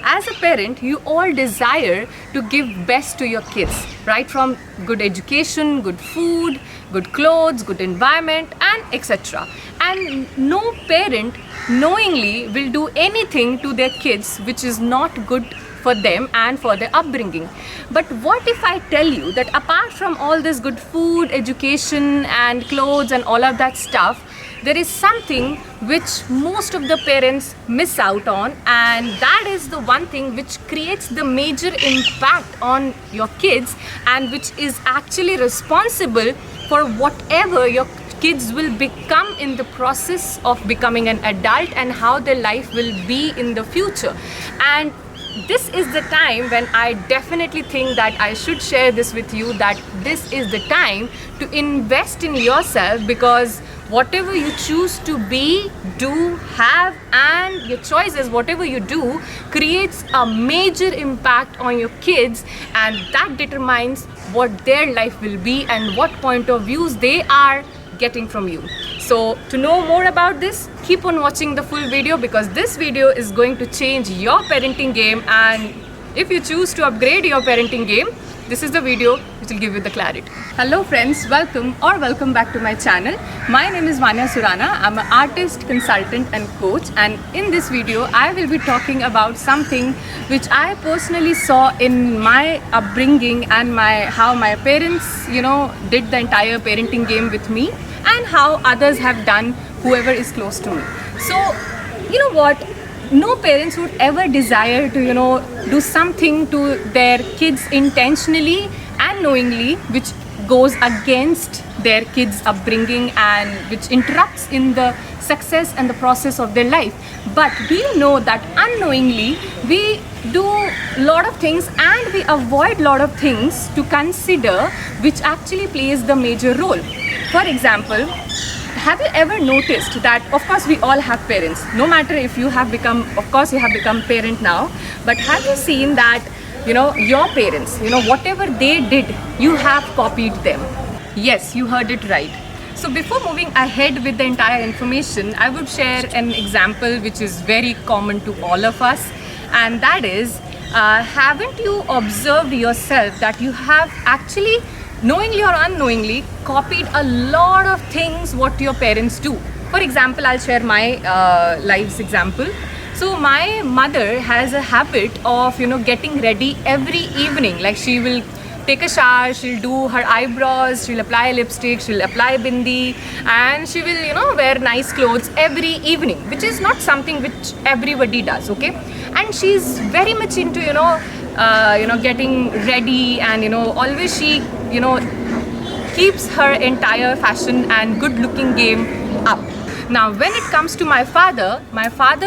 as a parent, you all desire to give best to your kids, right? From good education, good food, good clothes, good environment, and etc. And no parent knowingly will do anything to their kids which is not good for them and for their upbringing. But what if I tell you that apart from all this good food, education and clothes and all of that stuff, there is something which most of the parents miss out on, and that is the one thing which creates the major impact on your kids and which is actually responsible for whatever your kids will become in the process of becoming an adult and how their life will be in the future. And this is the time when I definitely think that I should share this with you, that this is the time to invest in yourself, because whatever you choose to be, do, have, and your choices, whatever you do, creates a major impact on your kids, and that determines what their life will be and what point of views they are getting from you. So to know more about this, keep on watching the full video, because this video is going to change your parenting game, and if you choose to upgrade your parenting game, this is the video which will give you the clarity. Hello friends, welcome back to my channel. My name is Vanya Surana. I'm an artist, consultant and coach, and in this video I will be talking about something which I personally saw in my upbringing and how my parents, did the entire parenting game with me, and how others have done, whoever is close to me. So, you know what? No parents would ever desire to, do something to their kids intentionally and knowingly, which goes against their kids' upbringing and which interrupts in the success and the process of their life. But do you know that unknowingly we do a lot of things and we avoid a lot of things to consider, which actually plays the major role. For example, have you ever noticed that, of course we all have parents, no matter if you have become, of course you have become parent now, but have you seen that, your parents, whatever they did, you have copied them? Yes, you heard it right. So before moving ahead with the entire information, I would share an example which is very common to all of us, and that is, haven't you observed yourself that you have actually, knowingly or unknowingly, copied a lot of things what your parents do? For example, I'll share my life's example. So my mother has a habit of, getting ready every evening. Like, she will take a shower, she'll do her eyebrows, she'll apply lipstick, she'll apply bindi, and she will, wear nice clothes every evening, which is not something which everybody does, okay? And she's very much into, getting ready, and, always she, keeps her entire fashion and good looking game up. Now, when it comes to my father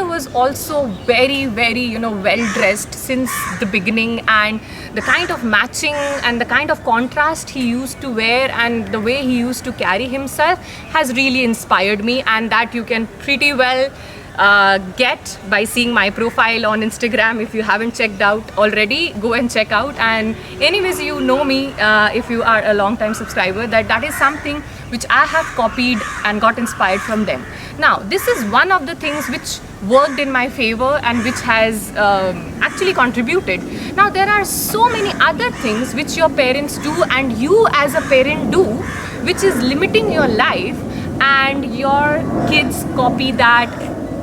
was also very, very, well dressed since the beginning, and the kind of matching and the kind of contrast he used to wear and the way he used to carry himself has really inspired me, and that you can pretty well get by seeing my profile on Instagram. If you haven't checked out already, go and check out. And anyways, you know me, if you are a long time subscriber, that is something which I have copied and got inspired from them. Now, this is one of the things which worked in my favor and which has actually contributed. Now, there are so many other things which your parents do and you as a parent do, which is limiting your life, and your kids copy that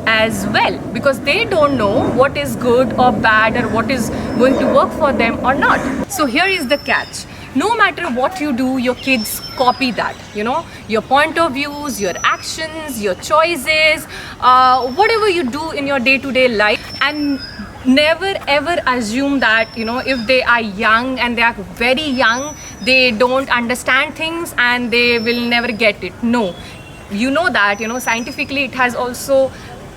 as well, because they don't know what is good or bad or what is going to work for them or not. So here is the catch. No matter what you do, your kids copy that, your point of views, your actions, your choices, whatever you do in your day-to-day life. And never ever assume that, if they are young and they are very young, they don't understand things and they will never get it. No, you know that, scientifically it has also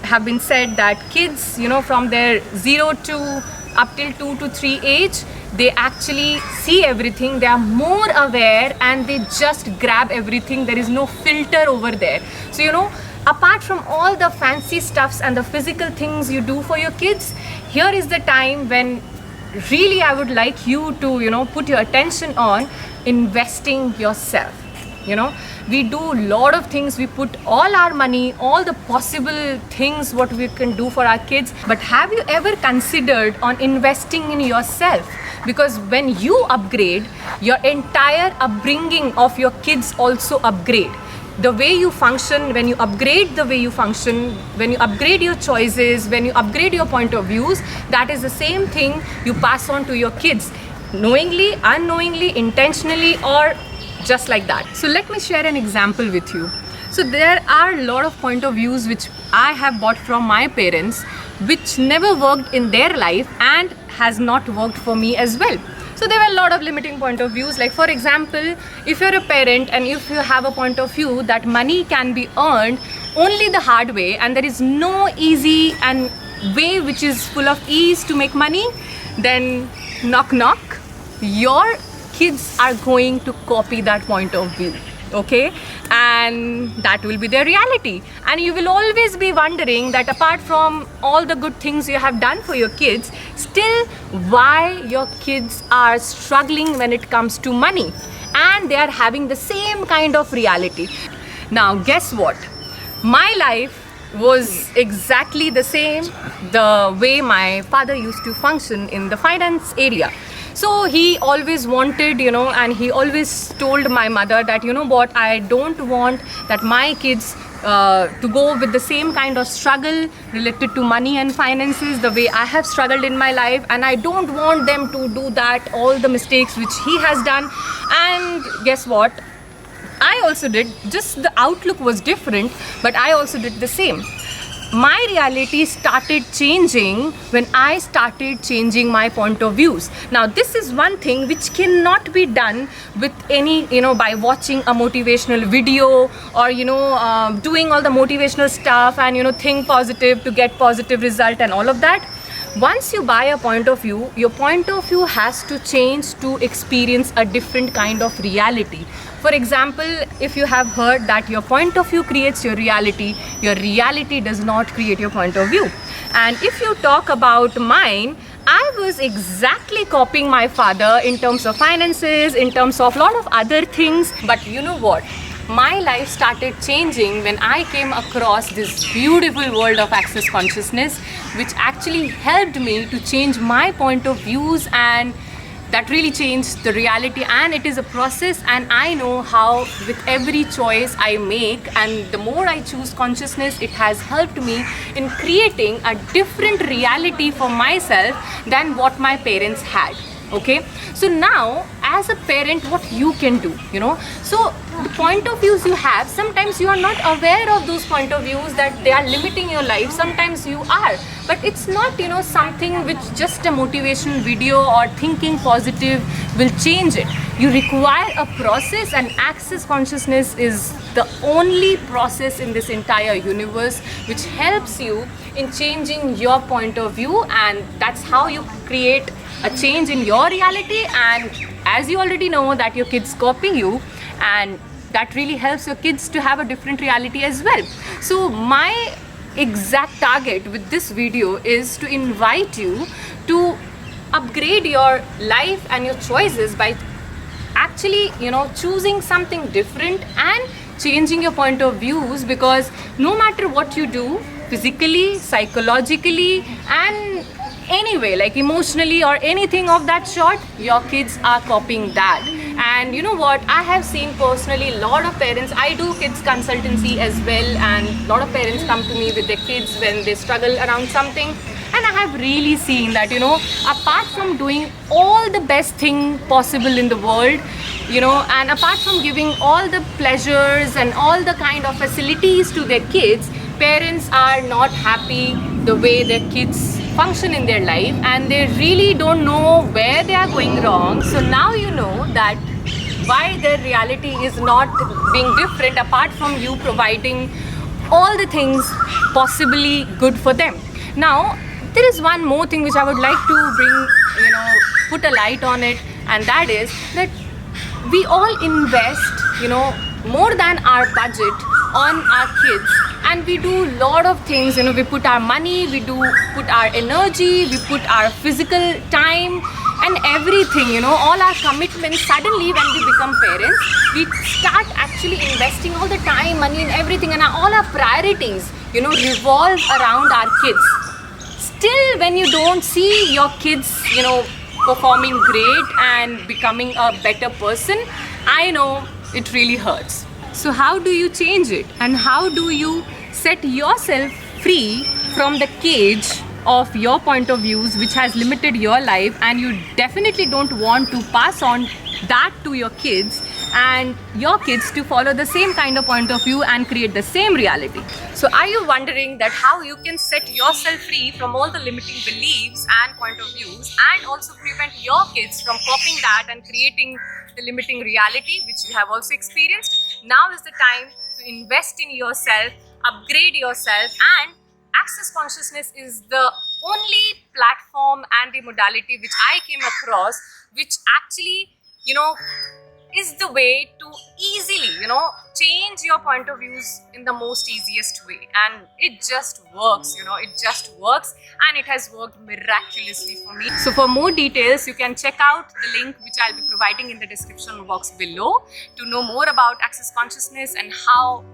have been said that kids, from their 0 to up till 2 to 3 age, they actually see everything, they are more aware, and they just grab everything. There is no filter over there. So, apart from all the fancy stuffs and the physical things you do for your kids, here is the time when really I would like you to, put your attention on investing yourself. You know, we do a lot of things, we put all our money, all the possible things what we can do for our kids, but have you ever considered on investing in yourself? Because when you upgrade, your entire upbringing of your kids also upgrade. The way you function, when you upgrade the way you function, when you upgrade your choices, when you upgrade your point of views, that is the same thing you pass on to your kids, knowingly, unknowingly, intentionally, or just like that. So let me share an example with you. So there are a lot of point of views which I have bought from my parents, which never worked in their life and has not worked for me as well. So there were a lot of limiting point of views. Like for example, if you're a parent and if you have a point of view that money can be earned only the hard way and there is no easy and way which is full of ease to make money, then knock knock, your kids are going to copy that point of view, okay? And that will be their reality. And you will always be wondering that apart from all the good things you have done for your kids, still why your kids are struggling when it comes to money and they are having the same kind of reality. Now guess what? My life was exactly the same, the way my father used to function in the finance area. So he always wanted, you know, and he always told my mother that, you know what, I don't want that my kids to go with the same kind of struggle related to money and finances the way I have struggled in my life, and I don't want them to do that, all the mistakes which he has done. And guess what? I also did, just the outlook was different, but I also did the same. My reality started changing when I started changing my point of views. Now this is one thing which cannot be done with any, you know, by watching a motivational video or, you know, doing all the motivational stuff and, you know, think positive to get positive result and all of that. Once you buy a point of view, your point of view has to change to experience a different kind of reality. For example, if you have heard that your point of view creates your reality does not create your point of view. And if you talk about mine, I was exactly copying my father in terms of finances, in terms of a lot of other things. But you know what? My life started changing when I came across this beautiful world of Access Consciousness, which actually helped me to change my point of views, and that really changed the reality. And it is a process, and I know how with every choice I make and the more I choose consciousness, it has helped me in creating a different reality for myself than what my parents had. Okay, so now as a parent, what you can do, you know, so the point of views you have, sometimes you are not aware of those point of views that they are limiting your life. Sometimes you are, but it's not, you know, something which just a motivation video or thinking positive will change it. You require a process, and Access Consciousness is the only process in this entire universe which helps you in changing your point of view, and that's how you create a change in your reality. And as you already know that your kids copy you, and that really helps your kids to have a different reality as well. So my exact target with this video is to invite you to upgrade your life and your choices by actually, you know, choosing something different and changing your point of views, because no matter what you do physically, psychologically, and anyway, like emotionally or anything of that sort, your kids are copying that. And you know what, I have seen personally a lot of parents, I do kids consultancy as well, and a lot of parents come to me with their kids when they struggle around something, and I have really seen that, you know, apart from doing all the best thing possible in the world, you know, and apart from giving all the pleasures and all the kind of facilities to their kids, parents are not happy the way their kids function in their life, and they really don't know where they are going wrong. So now you know that why their reality is not being different apart from you providing all the things possibly good for them. Now there is one more thing which I would like to bring, you know, put a light on it, and that is that we all invest, you know, more than our budget on our kids, and we do a lot of things, you know, we put our money, we do put our energy, we put our physical time, and everything, you know, all our commitments. Suddenly when we become parents, we start actually investing all the time, money and everything, and all our priorities, you know, revolve around our kids. Still, when you don't see your kids, you know, performing great and becoming a better person, I know it really hurts. So how do you change it, and how do you set yourself free from the cage of your point of views which has limited your life, and you definitely don't want to pass on that to your kids, and your kids to follow the same kind of point of view and create the same reality? So are you wondering that how you can set yourself free from all the limiting beliefs and point of views, and also prevent your kids from copying that and creating the limiting reality which you have also experienced? Now is the time to invest in yourself, upgrade yourself, and Access Consciousness is the only platform and the modality which I came across, which actually, you know, is the way to easily, you know, change your point of views in the most easiest way. And it just works, you know, it just works, and it has worked miraculously for me. So for more details, you can check out the link which I'll be providing in the description box below to know more about Access Consciousness and how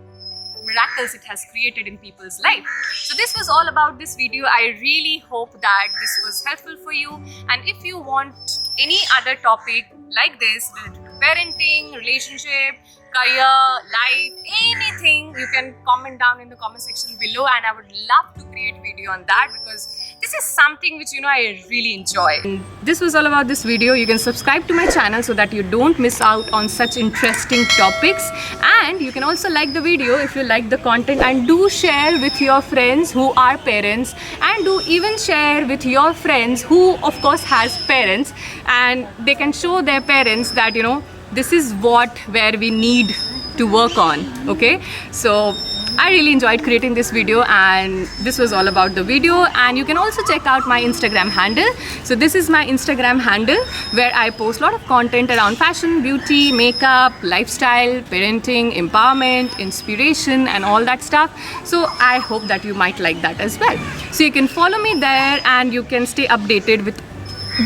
miracles it has created in people's life. So this was all about this video. I really hope that this was helpful for you, and if you want any other topic like this related to parenting, relationship, career, life, anything, you can comment down in the comment section below, and I would love to create a video on that, because this is something which, you know, I really enjoy. And this was all about this video. You can subscribe to my channel so that you don't miss out on such interesting topics, and you can also like the video if you like the content, and do share with your friends who are parents, and do even share with your friends who of course has parents, and they can show their parents that, you know, this is where we need to work on. Okay, so I really enjoyed creating this video, and this was all about the video. And you can also check out my Instagram handle. So this is my Instagram handle, where I post a lot of content around fashion, beauty, makeup, lifestyle, parenting, empowerment, inspiration, and all that stuff. So I hope that you might like that as well. So you can follow me there, and you can stay updated with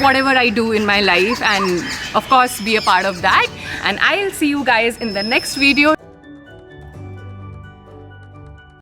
whatever I do in my life, and of course be a part of that. And I'll see you guys in the next video.